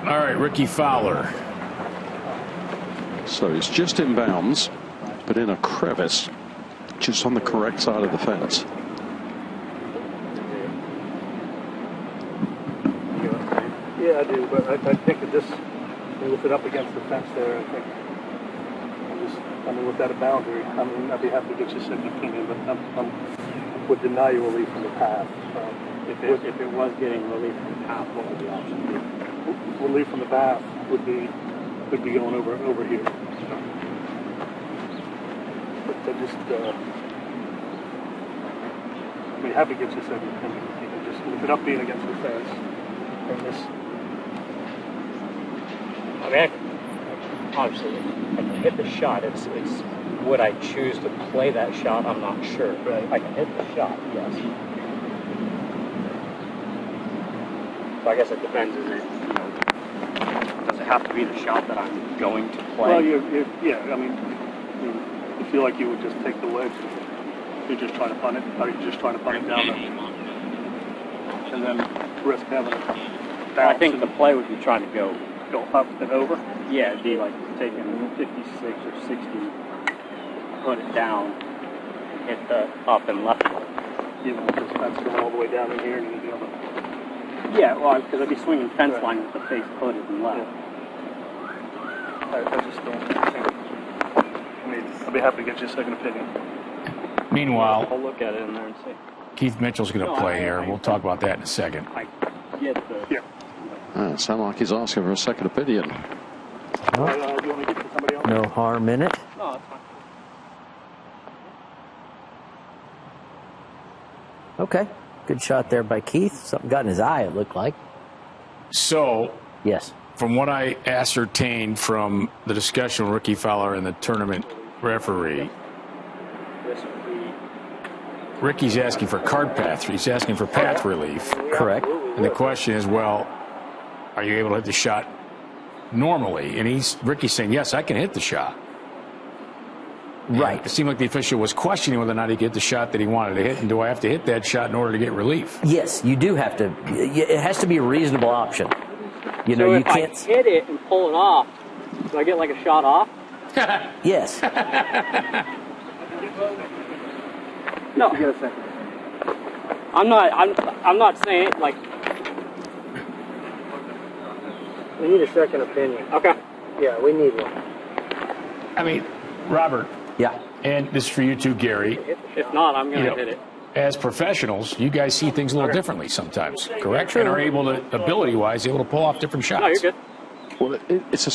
All right, Rickie Fowler. So it's just in bounds, but in a crevice, just on the correct side of the fence. Yeah, I do, but I think that this, with it up against the fence there, I think, with that a boundary, I'd be happy to get you a second opinion, but I would deny you relief from the path. If it was getting relief from the path, what would the option be? Relief from the path would be going over here. But I just, I'd be happy to get you a second opinion. You can just with it up being against the fence and this. I mean, obviously, I can hit the shot. It's would I choose to play that shot? I'm not sure. Right. I can hit the shot, yes. So I guess it depends. Is it, does it have to be the shot that I'm going to play? Well, yeah. I mean, you feel like you would just take the wedge. You're just trying to punt it. Or you're just trying to punt it down there, and then risk having it bounce. I think the play would be trying to go up and over. Yeah, it'd be like taking 56 or 60, put it down, hit the up and left one. Even with this fence going all the way down in here, and you'd be able to. Yeah, well, because I'd be swinging fence line with the face hooded and left. Yeah. I just don't think. I mean, I'd be happy to get you a second opinion. Meanwhile, I'll look at it in there and see. Keith Mitchell's going to play here. We'll talk about that in a second. I get the. Yeah. Sound like he's asking for a second opinion. Do you want to give it to somebody else? No harm in it. No, that's fine. Okay. Good shot there by Keith. Something got in his eye, it looked like. So, Yes. from what I ascertained from the discussion with Rickie Fowler and the tournament referee, Rickie's asking for card path. He's asking for path relief. Correct. And the question is, well, are you able to hit the shot normally? And Rickie's saying, yes, I can hit the shot. Right. It seemed like the official was questioning whether or not he could hit the shot that he wanted to hit, and do I have to hit that shot in order to get relief? Yes, you do have to. It has to be a reasonable option. You know, so you if can't. I hit it and pull it off, do I get like a shot off? Yes. No. You get a second. I'm not saying like. We need a second opinion. Okay. Yeah, we need one. I mean, Robert, Yeah. and this is for you too, Gary. If not, I'm going to hit it. As professionals, you guys see things a little differently sometimes, correct? True. And are able to, ability-wise, able to pull off different shots. No, you're good. Well, it's a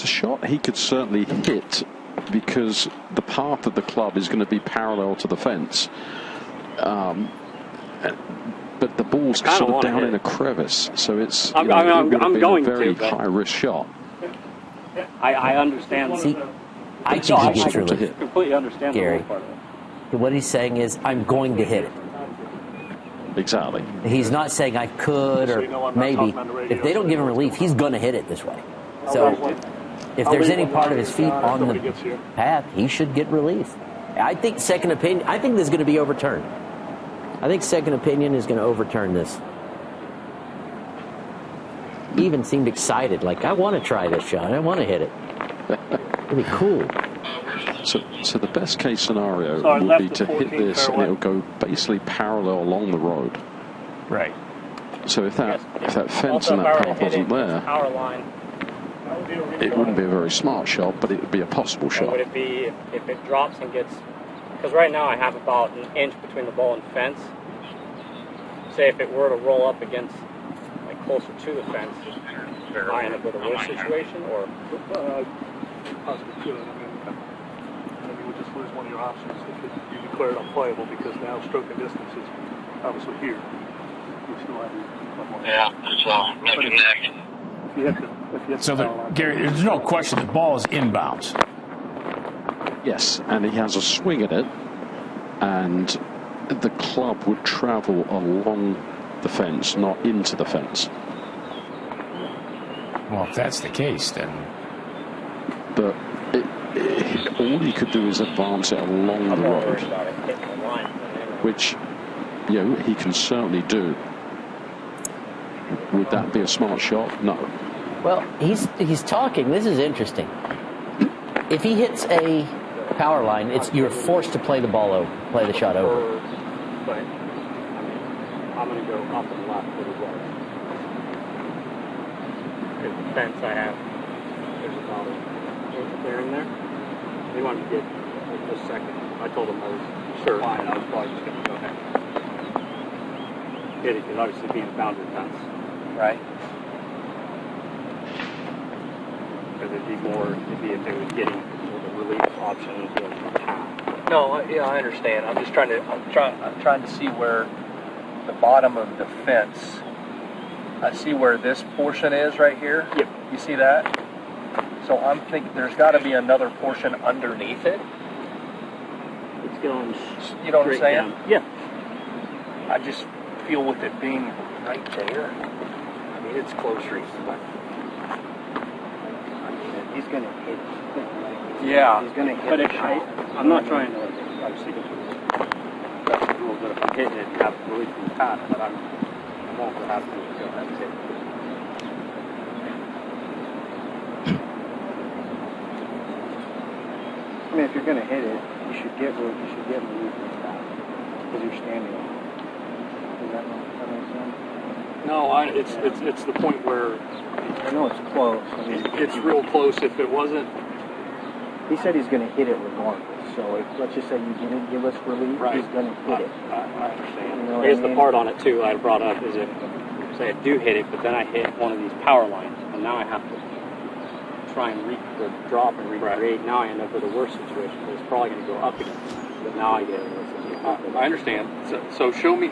shot he could certainly hit because the path of the club is going to be parallel to the fence. But the ball's sort of down in a crevice, so it's I'm a going very to, but- high-risk shot. I understand. See, I think he gets to relief. hit. Completely understand Gary. the part of it. What he's saying is, I'm going to hit it. Exactly. He's not saying I could or maybe. If they don't give him relief, he's going to hit it this way. So if there's any part of his feet on the path, he should get relief. I think second opinion, I think this is going to be overturned. I think second opinion is going to overturn this. He even seemed excited, like, I want to try this shot. I want to hit it. It'd be cool. So the best case scenario would be to hit this and it'll go basically parallel along the road. Right. So if that fence and that path wasn't there, Power line. it wouldn't be a very smart shot, but it would be a possible shot. Would it be if it drops and gets? Because right now I have about an inch between the ball and fence. Say if it were to roll up against, like closer to the fence, am I in a bit of a worse situation, or? Possibly could. I mean, you would just lose one of your options if you declare it unplayable because now stroke and distance is obviously here. You still have one more. Yeah, so neck and neck. If you hit the So, foul line, Gary, there's no question the ball is inbounds. Yes, and he has a swing at it, and the club would travel along the fence, not into the fence. Well, if that's the case, then But all he could do is advance it along the road, which he can certainly do. Would that be a smart shot? No. Well, he's talking. This is interesting. If he hits a power line, you're forced to play the shot over. But I'm going to go up and left with the well. Because the fence I have, there's about an inch clearing there. They wanted to get like a second. I told them I was fine. I was probably just going to go ahead. Hit it, because obviously being a boundary fence. Right. Because it'd be if it was getting the relief option, it'd be like a path. No, I understand. I'm just trying to see where the bottom of the fence. I see where this portion is right here. Yep. You see that? So I'm thinking there's got to be another portion underneath it. It's going. You know what I'm saying? Down. Yeah. I just feel with it being right there. I mean, it's close reach, but He's going to hit. yeah. He's going to hit. But I'm not trying to obviously that's the rule that if I'm hitting it, you have to relief from the path, but I won't have to go ahead and hit it. I mean, if you're going to hit it, you should get relief from the path because you're standing on it. Does that make sense? No, it's the point where I know it's close. I mean, it's real close. If it wasn't, he said he's going to hit it regardless. So let's just say you didn't give us relief, right. he's going to hit it. I understand. You know I guess what I the mean? part on it too I brought up is if say I do hit it, but then I hit one of these power lines, and now I have to try and drop and recreate. Now I end up with a worse situation. Because it's probably going to go up again. But now I get it. I understand. So show me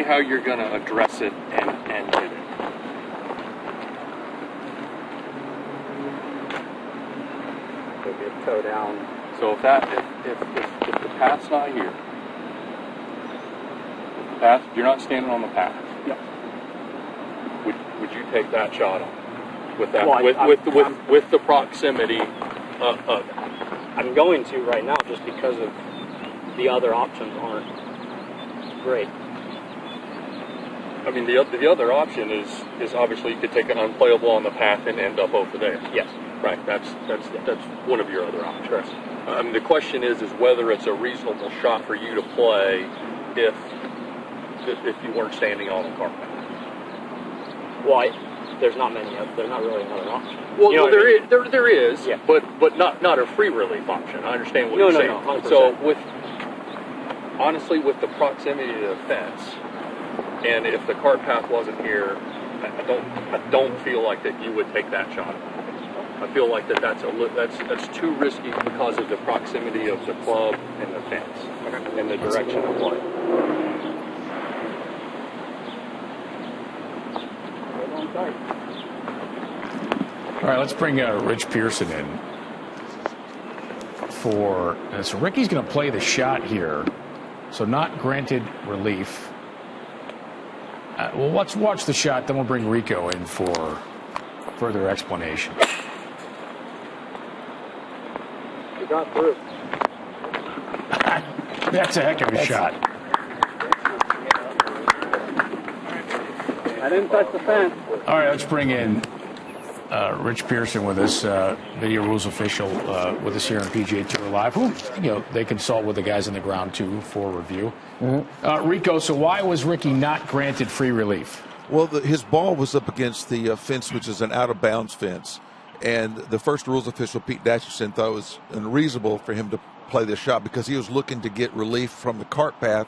how you're going to address it and hit it. It'll get toe down. So if the path's not here, you're not standing on the path. Yep. Would you take that shot on with that Well, with the proximity of it? I'm going to right now just because of the other options aren't great. I mean, the other option is obviously you could take an unplayable on the path and end up over there. Yes. Right. That's one of your other options. Correct. I mean, the question is whether it's a reasonable shot for you to play if you weren't standing on the carpet. Well, there's not really another option. Well, you know there is, yeah. but not a free relief option. I understand what you're saying. No, 100%. So honestly, with the proximity to the fence, and if the cart path wasn't here, I don't feel like that you would take that shot. I feel like that's too risky because of the proximity of the club and the fence and the direction of play. All right, let's bring Rich Pearson in so Rickie's going to play the shot here, so not granted relief. Well, let's watch the shot, then we'll bring Rico in for further explanation. You got through. That's a heck of a shot. I didn't touch the fence. All right, let's bring in Rich Pearson with us, video rules official with us here on PGA Tour Live. Who, they consult with the guys on the ground too for review. Mm-hmm. Rico, so why was Rickie not granted free relief? Well, his ball was up against the fence, which is an out-of-bounds fence. And the first rules official, Pete Dacherson, thought it was unreasonable for him to play this shot because he was looking to get relief from the cart path.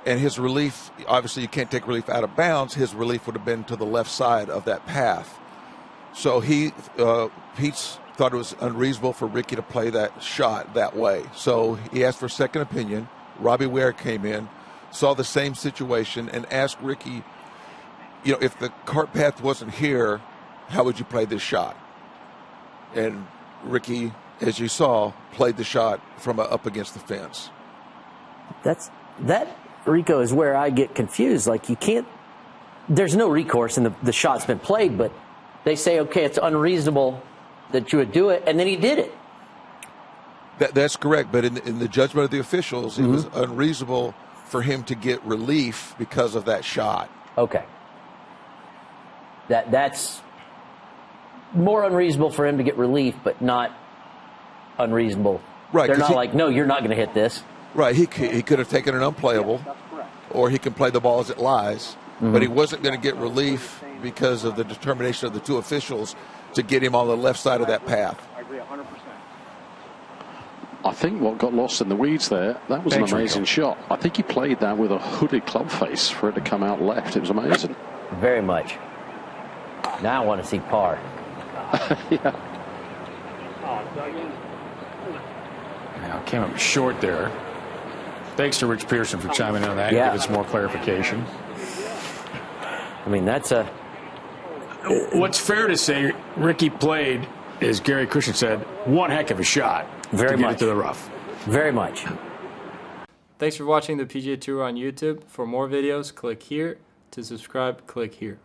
And his relief, obviously you can't take relief out of bounds. His relief would have been to the left side of that path. So Pete thought it was unreasonable for Rickie to play that shot that way. So he asked for a second opinion. Robbie Ware came in, saw the same situation, and asked Rickie, if the cart path wasn't here, how would you play this shot? And Rickie, as you saw, played the shot from up against the fence. That, Rico, is where I get confused. Like, you can't, there's no recourse, and the shot's been played, but they say, okay, it's unreasonable that you would do it, and then he did it. That's correct, but in the judgment of the officials, it was unreasonable for him to get relief because of that shot. Okay. That's more unreasonable for him to get relief, but not unreasonable. Right, They're 'cause not like, no, you're not going to hit this. Right, he could have taken an unplayable, or he can play the ball as it lies, but he wasn't going to get relief because of the determination of the two officials to get him on the left side of that path. I agree 100%. I think what got lost in the weeds there, that was Thanks, an amazing Rico. shot. I think he played that with a hooded club face for it to come out left. It was amazing. Very much. Now I want to see par. Yeah. Now, came up short there. Thanks to Rich Pearson for chiming in on that and Yeah. giving us more clarification. I mean, that's a... What's fair to say, Ricky played, as Gary Cushing said, one heck of a shot Very to get much. it to the rough. Very much. Thanks for watching the PGA Tour on YouTube. For more videos, click here. To subscribe, click here.